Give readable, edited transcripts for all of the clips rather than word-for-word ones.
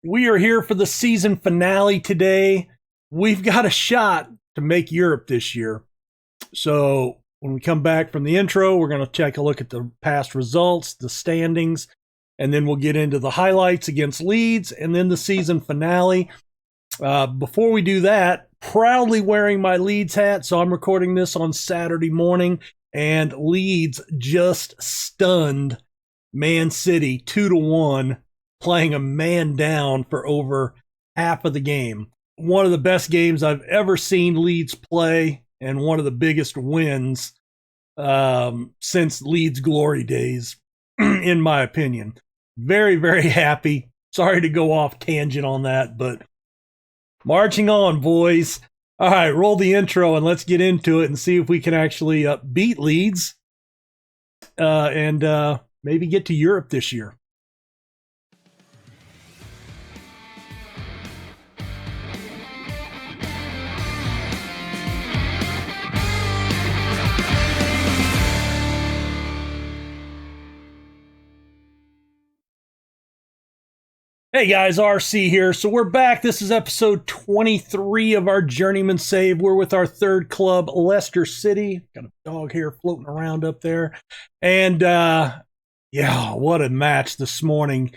We are here for the season finale today. We've got a shot to make Europe this year. So when we come back from the intro, we're going to take a look at the past results, the standings, and then we'll get into the highlights against Leeds and then the season finale. Before we do that, proudly wearing my Leeds hat. So I'm recording this on Saturday morning, and Leeds just stunned Man City 2-1. Playing a man down for over half of the game. One of the best games I've ever seen Leeds play, and one of the biggest wins since Leeds glory days, in my opinion. Very, very happy. Sorry to go off tangent on that, but marching on, boys. All right, roll the intro and let's get into it and see if we can actually beat Leeds and maybe get to Europe this year. Hey guys, RC here. So we're back. This is episode 23 of our Journeyman Save. We're with our third club, Leicester City. Got a dog here floating around up there. And yeah, what a match this morning.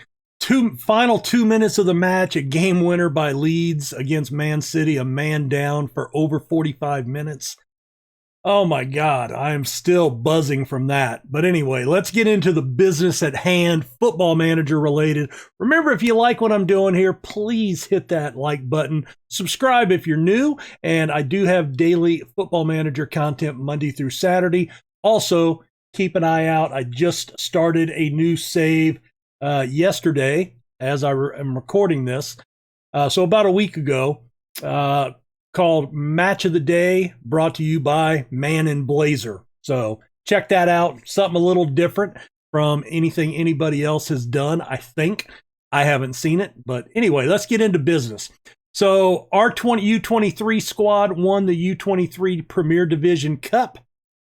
Final 2 minutes of the match, a game winner by Leeds against Man City, a man down for over 45 minutes. Oh my God, I am still buzzing from that. But anyway, let's get into the business at hand, Football Manager related. Remember, if you like what I'm doing here, please hit that like button. Subscribe if you're new. And I do have daily Football Manager content Monday through Saturday. Also, keep an eye out. I just started a new save yesterday as I am recording this. So about a week ago. Called Match of the Day, brought to you by Man in Blazer. So check that out. Something a little different from anything anybody else has done, I think. I haven't seen it. But anyway, let's get into business. So our U23 squad won the U23 Premier Division Cup.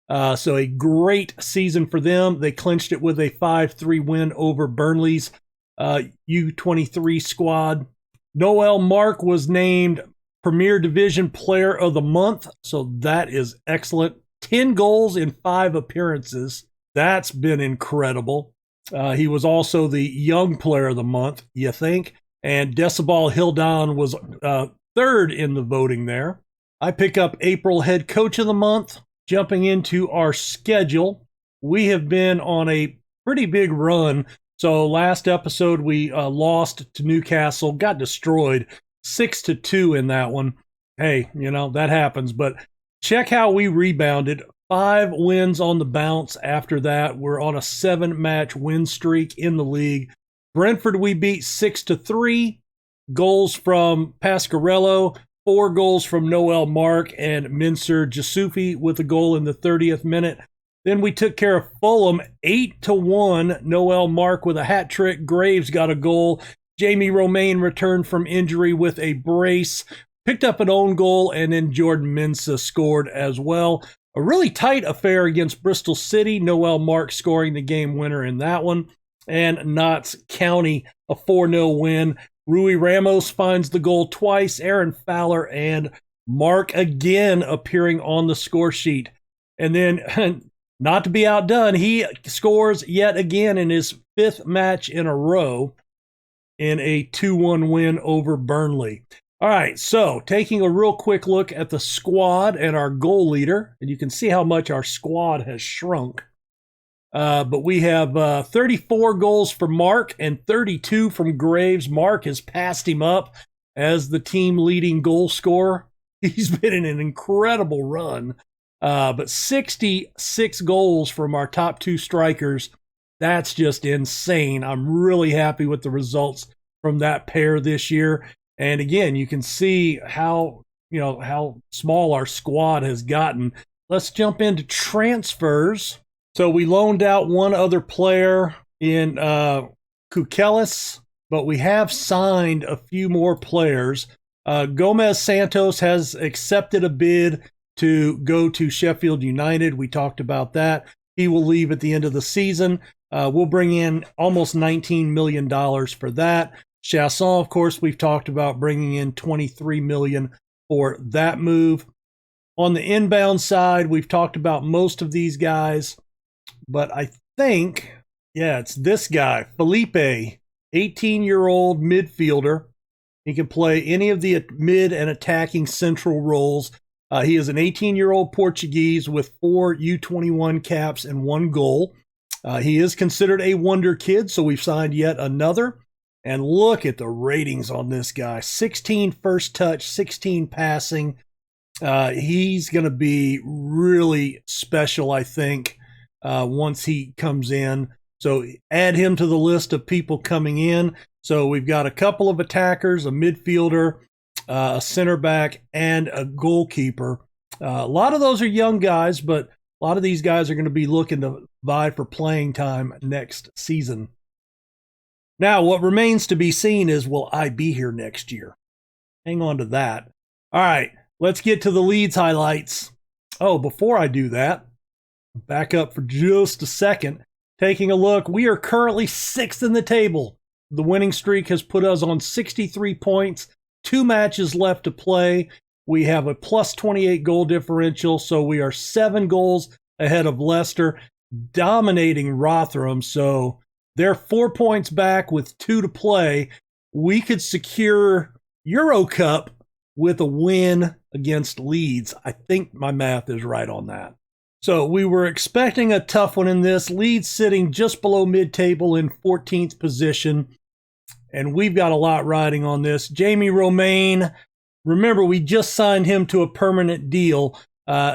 So a great season for them. They clinched it with a 5-3 win over Burnley's U23 squad. Noel Mark was named Premier Division Player of the Month, so that is excellent. 10 goals in 5 appearances. That's been incredible. He was also the Young Player of the Month, you think? And Decibel Hildan was third in the voting there. I pick up April Head Coach of the Month. Jumping into our schedule, we have been on a pretty big run. So last episode, we lost to Newcastle, got destroyed. 6-2 in that one. Hey, you know, that happens. But check how we rebounded. 5 wins on the bounce after that. We're on a 7-match win streak in the league. Brentford we beat 6-3. Goals from Pasquarello. 4 goals from Noel Mark and Mincer Jasufi with a goal in the 30th minute. Then we took care of Fulham 8-1. Noel Mark with a hat trick. Graves got a goal. Jamie Romaine returned from injury with a brace, picked up an own goal, and then Jordan Mensah scored as well. A really tight affair against Bristol City. Noel Mark scoring the game winner in that one. And Notts County, a 4-0 win. Rui Ramos finds the goal twice. Aaron Fowler and Mark again appearing on the score sheet. And then, not to be outdone, he scores yet again in his 5th match in a row. In a 2-1 win over Burnley. All right, so taking a real quick look at the squad and our goal leader, and you can see how much our squad has shrunk. But we have 34 goals for Mark and 32 from Graves. Mark has passed him up as the team leading goal scorer. He's been in an incredible run. But 66 goals from our top 2 strikers. That's just insane. I'm really happy with the results from that pair this year. And again, you can see how small our squad has gotten. Let's jump into transfers. So we loaned out one other player in Kukelis, but we have signed a few more players. Gomez Santos has accepted a bid to go to Sheffield United. We talked about that. He will leave at the end of the season. We'll bring in almost $19 million for that. Chasson, of course, we've talked about bringing in $23 million for that move. On the inbound side, we've talked about most of these guys, but I think, yeah, it's this guy, Felipe, 18-year-old midfielder. He can play any of the mid and attacking central roles. He is an 18-year-old Portuguese with 4 U21 caps and 1 goal. He is considered a wonder kid, so we've signed yet another. And look at the ratings on this guy. 16 first touch, 16 passing. He's going to be really special, I think, once he comes in. So add him to the list of people coming in. So we've got a couple of attackers, a midfielder, a center back, and a goalkeeper. A lot of those are young guys, but a lot of these guys are going to be looking to vie for playing time next season. Now, what remains to be seen is, will I be here next year? Hang on to that. All right, let's get to the Leeds highlights. Oh, before I do that, back up for just a second. Taking a look, we are currently 6th in the table. The winning streak has put us on 63 points, 2 matches left to play. We have a plus 28 goal differential, so we are 7 goals ahead of Leicester, dominating Rotherham. So they're 4 points back with 2 to play. We could secure Euro Cup with a win against Leeds. I think my math is right on that. So we were expecting a tough one in this. Leeds sitting just below mid-table in 14th position. And we've got a lot riding on this. Jamie Romaine, remember, we just signed him to a permanent deal.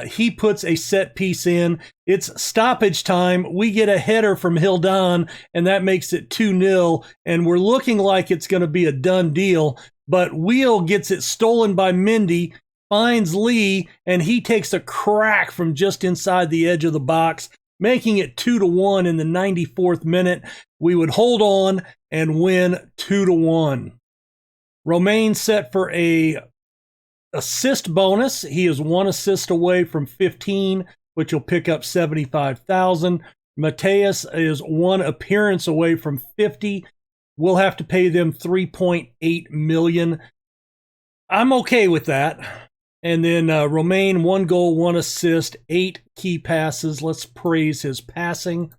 He puts a set piece in. It's stoppage time. We get a header from Hildan, and that makes it 2-0. And we're looking like it's going to be a done deal. But Wheel gets it stolen by Mendy, finds Lee, and he takes a crack from just inside the edge of the box, making it 2-1 in the 94th minute. We would hold on and win 2-1. Romaine set for a assist bonus. He is 1 assist away from 15, which will pick up 75,000. Mateus is 1 appearance away from 50. We'll have to pay them 3.8 million. I'm okay with that. And then Romaine, 1 goal, 1 assist, 8 key passes. Let's praise his passing.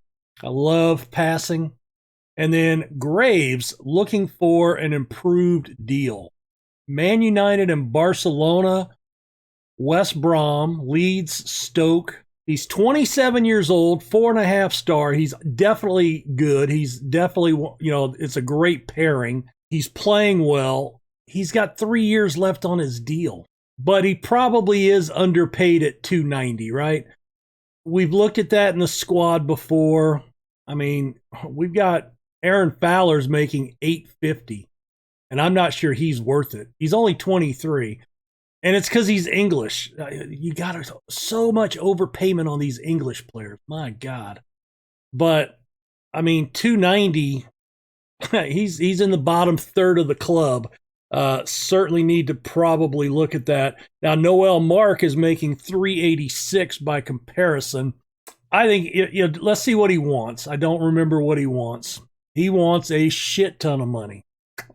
I love passing. And then Graves, looking for an improved deal. Man United and Barcelona, West Brom, Leeds, Stoke. He's 27 years old, 4.5 star. He's definitely good. He's definitely, it's a great pairing. He's playing well. He's got 3 years left on his deal, but he probably is underpaid at 290, right? We've looked at that in the squad before. I mean, we've got Aaron Fowler's making 850. And I'm not sure he's worth it. He's only 23. And it's because he's English. You got so much overpayment on these English players. My God. But, I mean, 290, he's in the bottom third of the club. Certainly need to probably look at that. Now, Noel Mark is making 386 by comparison. I think, let's see what he wants. I don't remember what he wants. He wants a shit ton of money.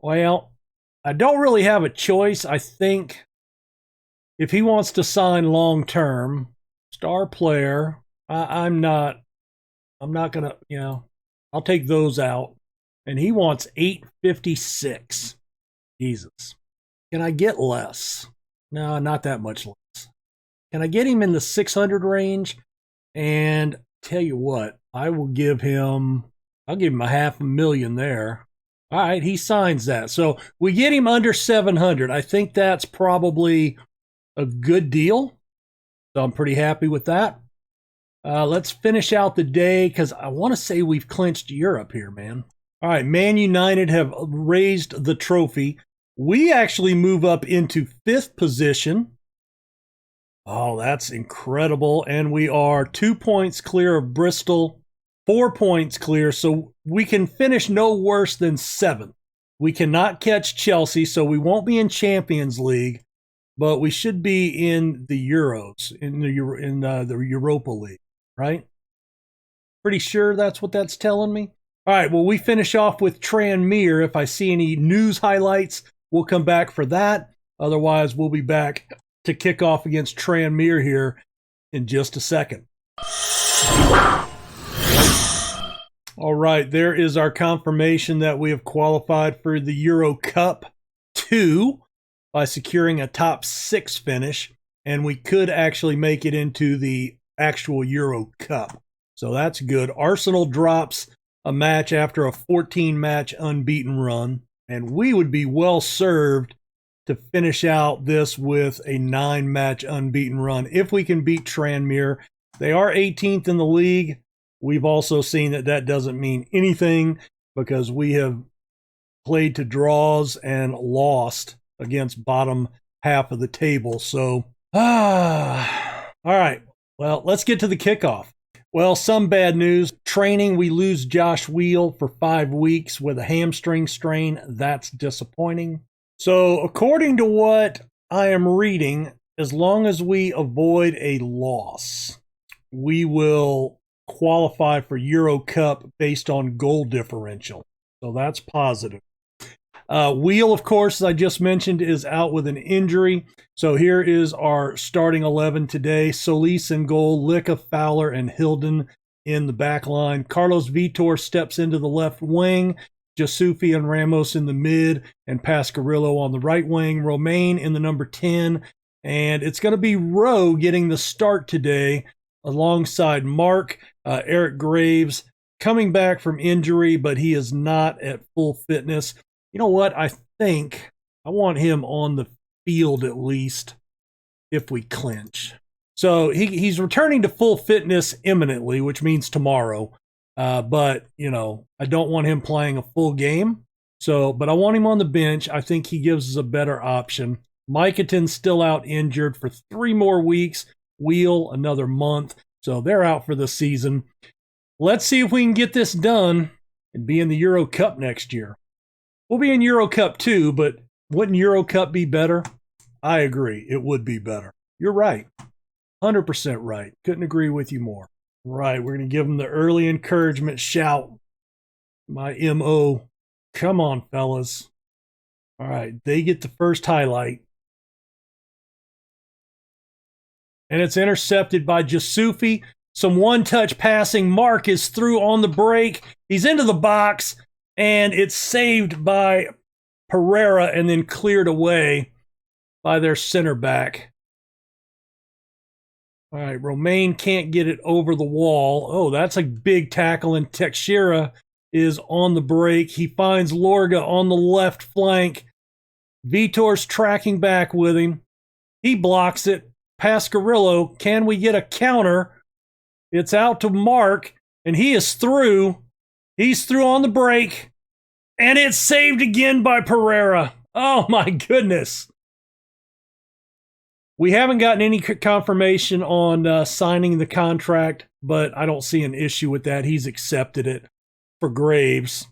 Well, I don't really have a choice. I think if he wants to sign long-term, star player, I'm not going to, I'll take those out. And he wants 856. Jesus. Can I get less? No, not that much less. Can I get him in the 600 range? And tell you what, I'll give him $500,000 there. All right, he signs that. So we get him under 700. I think that's probably a good deal. So I'm pretty happy with that. Let's finish out the day because I want to say we've clinched Europe here, man. All right, Man United have raised the trophy. We actually move up into 5th position. Oh, that's incredible. And we are 2 points clear of Bristol, 4 points clear. So we can finish no worse than 7th. We cannot catch Chelsea, so we won't be in Champions League, but we should be in the Euros, in the Europa League, right? Pretty sure that's what that's telling me. All right, well, we finish off with Tranmere. If I see any news highlights, we'll come back for that. Otherwise, we'll be back to kick off against Tranmere here in just a second. All right, there is our confirmation that we have qualified for the Euro Cup 2 by securing a top 6 finish, and we could actually make it into the actual Euro Cup. So that's good. Arsenal drops a match after a 14-match unbeaten run, and we would be well served to finish out this with a 9-match unbeaten run if we can beat Tranmere. They are 18th in the league. We've also seen that that doesn't mean anything because we have played to draws and lost against bottom half of the table. So, all right. Well, let's get to the kickoff. Well, some bad news. Training, we lose Josh Wheel for 5 weeks with a hamstring strain. That's disappointing. So, according to what I am reading, as long as we avoid a loss, we will qualify for Euro Cup based on goal differential. So that's positive. Wheel, of course, as I just mentioned, is out with an injury. So here is our starting 11 today. Solis in goal, Licka, Fowler, and Hilden in the back line. Carlos Vitor steps into the left wing. Jasufi and Ramos in the mid, and Pascarillo on the right wing. Romain in the number 10. And it's going to be Rowe getting the start today alongside Mark. Eric Graves coming back from injury, but he is not at full fitness. You know what? I think I want him on the field at least if we clinch. So he's returning to full fitness imminently, which means tomorrow. But, you know, I don't want him playing a full game. So, but I want him on the bench. I think he gives us a better option. Mikatin's still out injured for 3 more weeks. Wheel another month. So they're out for the season. Let's see if we can get this done and be in the Euro Cup next year. We'll be in Euro Cup too, but wouldn't Euro Cup be better? I agree. It would be better. You're right. 100% right. Couldn't agree with you more. Right. We're going to give them the early encouragement shout. My MO. Come on, fellas. All right. They get the first highlight. And it's intercepted by Jasufi. Some one-touch passing. Mark is through on the break. He's into the box. And it's saved by Pereira and then cleared away by their center back. All right, Romain can't get it over the wall. Oh, that's a big tackle, and Teixeira is on the break. He finds Lorga on the left flank. Vitor's tracking back with him. He blocks it. Pascarillo, can we get a counter? It's out to Mark, and he is through. He's through on the break, and it's saved again by Pereira. Oh, my goodness. We haven't gotten any confirmation on signing the contract, but I don't see an issue with that. He's accepted it for Graves.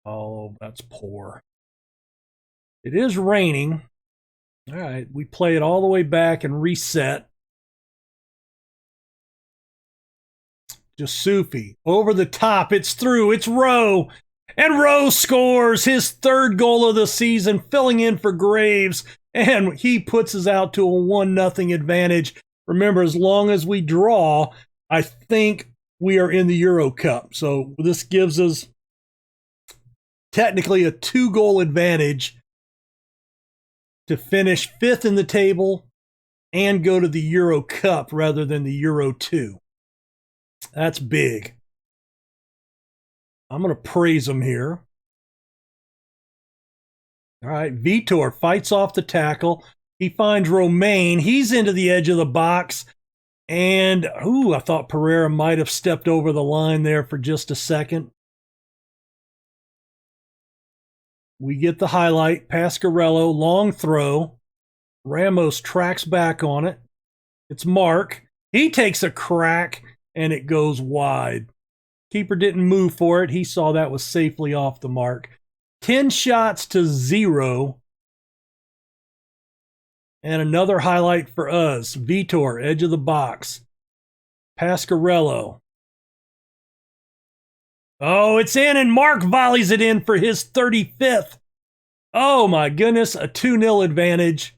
Oh, that's poor. It is raining. All right, we play it all the way back and reset. Jasufi over the top. It's through. It's Rowe. And Rowe scores his 3rd goal of the season, filling in for Graves. And he puts us out to a 1-0 advantage. Remember, as long as we draw, I think we are in the Euro Cup. So this gives us technically a 2-goal advantage to finish 5th in the table and go to the Euro Cup rather than the Euro 2. That's big. I'm going to praise him here. All right, Vitor fights off the tackle. He finds Romain. He's into the edge of the box. And, I thought Pereira might have stepped over the line there for just a second. We get the highlight. Pascarello, long throw. Ramos tracks back on it. It's Mark. He takes a crack, and it goes wide. Keeper didn't move for it. He saw that was safely off the mark. 10 shots to 0. And another highlight for us. Vitor, edge of the box. Pascarello. Oh, it's in, and Mark volleys it in for his 35th. Oh, my goodness, a 2-0 advantage.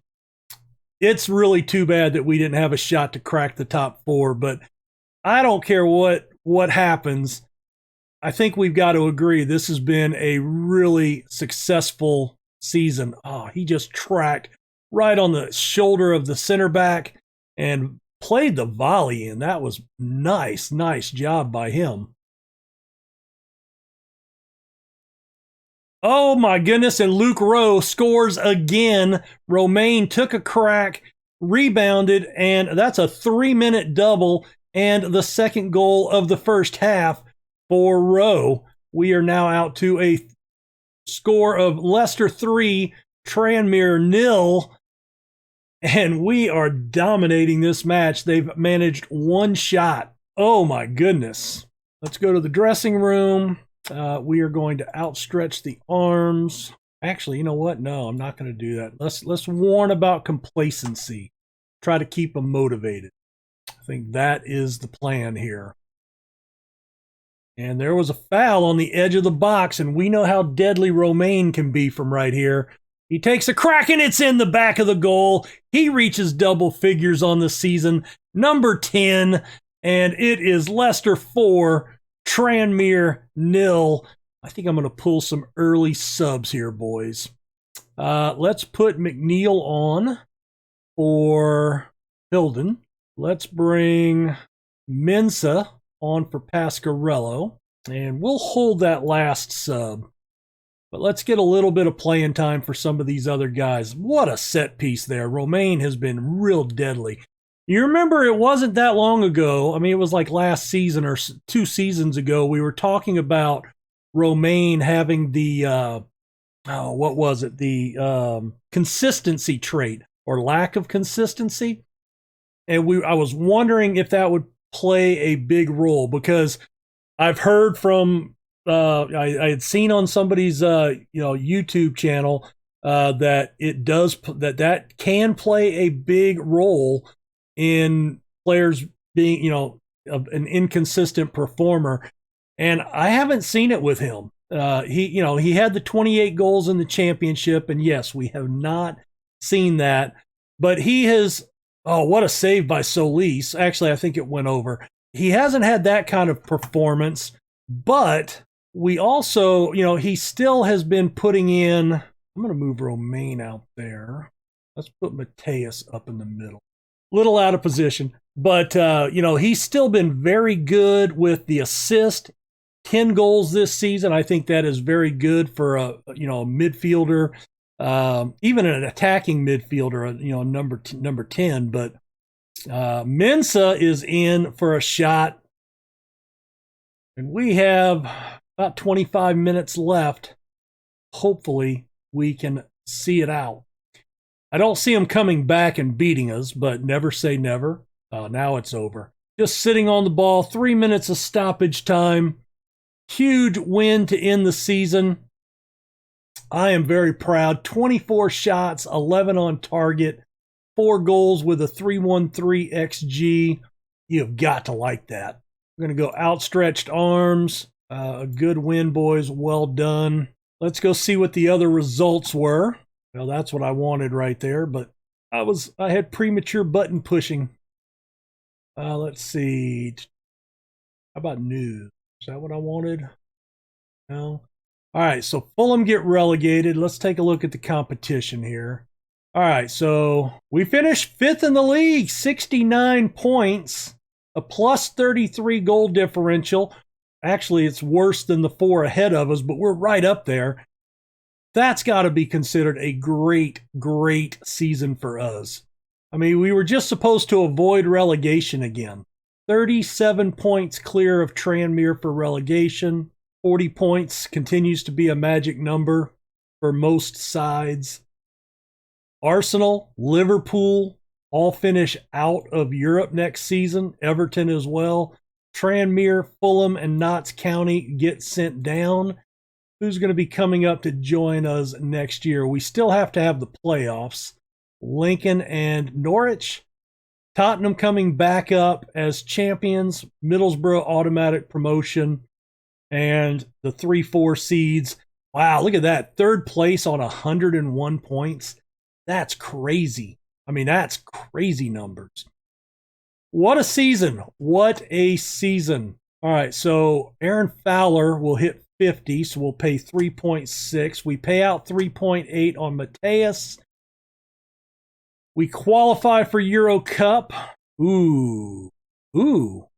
It's really too bad that we didn't have a shot to crack the top 4, but I don't care what happens. I think we've got to agree this has been a really successful season. Oh, he just tracked right on the shoulder of the center back and played the volley in. That was nice job by him. Oh my goodness, and Luke Rowe scores again. Romain took a crack, rebounded, and that's a 3-minute double and the second goal of the first half for Rowe. We are now out to a score of Leicester 3, Tranmere 0, and we are dominating this match. They've managed one shot. Oh my goodness. Let's go to the dressing room. We are going to outstretch the arms. Actually, you know what? No, I'm not going to do that. Let's warn about complacency. Try to keep them motivated. I think that is the plan here. And there was a foul on the edge of the box, and we know how deadly Romain can be from right here. He takes a crack, and it's in the back of the goal. He reaches double figures on the season, number 10, and it is Leicester 4, Tranmere 0. I think I'm going to pull some early subs here, boys. Let's put McNeil on for Hilden. Let's bring Mensah on for Pasquarello. And we'll hold that last sub. But let's get a little bit of playing time for some of these other guys. What a set piece there. Romain has been real deadly. You remember it wasn't that long ago. I mean, it was like last season or 2 seasons ago. We were talking about Romain having the, what was it? The consistency trait or lack of consistency. And I was wondering if that would play a big role because I've heard from, I had seen on somebody's, YouTube channel that it does, that can play a big role in players being, an inconsistent performer. And I haven't seen it with him. He had the 28 goals in the championship, and yes, we have not seen that, but he has, what a save by Solis. Actually, I think it went over. He hasn't had that kind of performance, but we also, he still has been putting in, I'm going to move Romain out there. Let's put Mateus up in the middle. Little out of position, but he's still been very good with the assist. 10 goals this season. I think that is very good for a midfielder, even an attacking midfielder. Number 10. But Mensah is in for a shot, and we have about 25 minutes left. Hopefully, we can see it out. I don't see him coming back and beating us, but never say never. Now it's over. Just sitting on the ball, 3 minutes of stoppage time. Huge win to end the season. I am very proud. 24 shots, 11 on target, 4 goals with a 3.13 XG. You've got to like that. We're going to go outstretched arms. A good win, boys. Well done. Let's go see what the other results were. Well, that's what I wanted right there, but I had premature button pushing. Let's see. How about news? Is that what I wanted? No. All right, so Fulham get relegated. Let's take a look at the competition here. All right, so we finished 5th in the league, 69 points, a plus 33 goal differential. Actually, it's worse than the 4 ahead of us, but we're right up there. That's got to be considered a great, great season for us. I mean, we were just supposed to avoid relegation again. 37 points clear of Tranmere for relegation. 40 points continues to be a magic number for most sides. Arsenal, Liverpool all finish out of Europe next season. Everton as well. Tranmere, Fulham, and Notts County get sent down. Who's going to be coming up to join us next year? We still have to have the playoffs. Lincoln and Norwich. Tottenham coming back up as champions. Middlesbrough automatic promotion. And the 3-4 seeds, wow, look at that. Third place on 101 points. That's crazy. I mean, that's crazy numbers. What a season. What a season. All right, so Aaron Fowler will hit 50, so we'll pay 3.6. We pay out 3.8 on Mateus. We qualify for Euro Cup. Ooh. So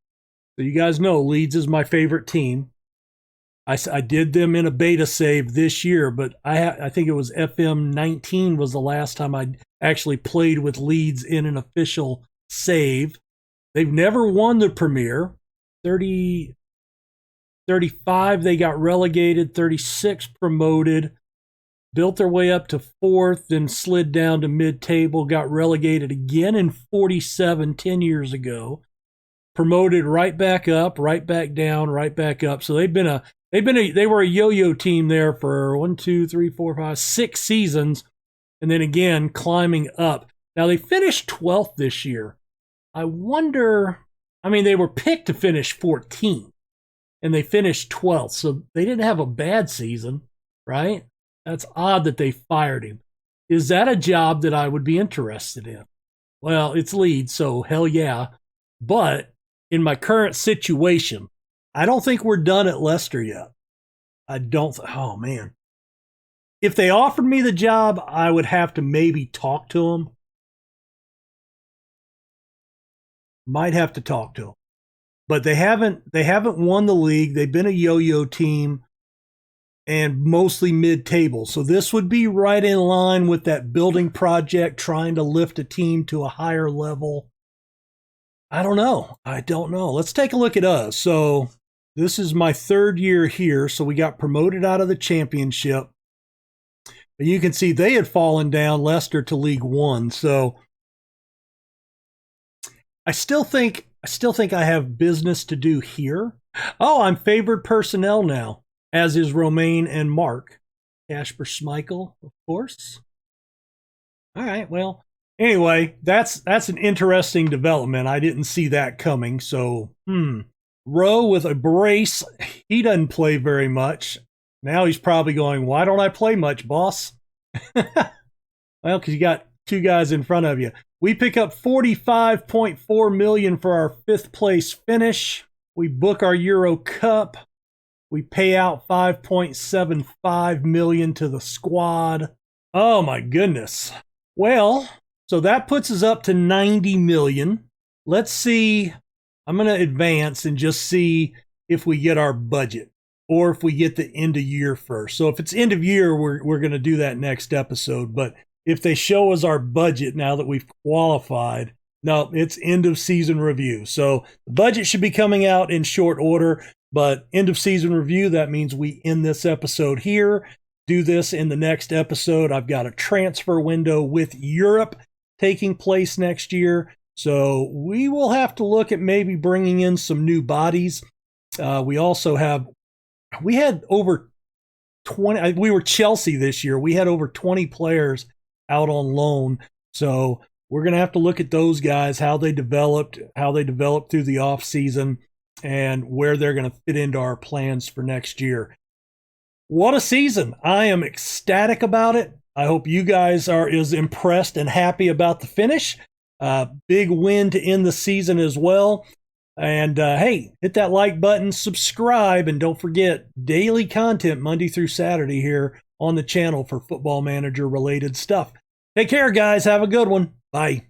you guys know Leeds is my favorite team. I did them in a beta save this year, but I think it was FM21 was the last time I actually played with Leeds in an official save. They've never won the Premier. 35, they got relegated. 36, promoted. Built their way up to 4th, then slid down to mid-table, got relegated again in 47, 10 years ago. Promoted right back up, right back down, right back up. So they were a yo-yo team there for 1, 2, 3, 4, 5, 6 seasons, and then again climbing up. Now they finished 12th this year. I wonder, I mean, they were picked to finish 14th, and they finished 12th, so they didn't have a bad season, right? That's odd that they fired him. Is that a job that I would be interested in? Well, it's Leeds, so hell yeah. But in my current situation, I don't think we're done at Leicester yet. Oh man. If they offered me the job, I would have to maybe talk to them. Might have to talk to them. But they haven't won the league. They've been a yo-yo team and mostly mid-table. So this would be right in line with that building project, trying to lift a team to a higher level. I don't know. Let's take a look at us. So this is my 3rd year here. So we got promoted out of the championship. But you can see they had fallen down, Leicester, to League One. So I still think I have business to do here. Oh, I'm favored personnel now, as is Romain and Mark. Kasper Schmeichel, of course. All right, well, anyway, that's an interesting development. I didn't see that coming. So, Rowe with a brace. He doesn't play very much. Now he's probably going, why don't I play much, boss? Well, because you got 2 guys in front of you. We pick up $45.4 million for our 5th place finish. We book our Euro Cup. We pay out $5.75 million to the squad. Oh my goodness. Well, so that puts us up to $90 million. Let's see. I'm going to advance and just see if we get our budget or if we get the end of year first. So if it's end of year, we're going to do that next episode. But if they show us our budget now that we've qualified, no, it's end of season review. So the budget should be coming out in short order, but end of season review, that means we end this episode here, do this in the next episode. I've got a transfer window with Europe taking place next year. So we will have to look at maybe bringing in some new bodies. We had over 20, we were Chelsea this year. We had over 20 players out on loan. So we're going to have to look at those guys, how they developed through the off season and where they're going to fit into our plans for next year. What a season. I am ecstatic about it. I hope you guys are as impressed and happy about the finish. Big win to end the season as well. And hey, hit that like button, subscribe, and don't forget daily content Monday through Saturday here on the channel for Football Manager related stuff. Take care, guys. Have a good one. Bye.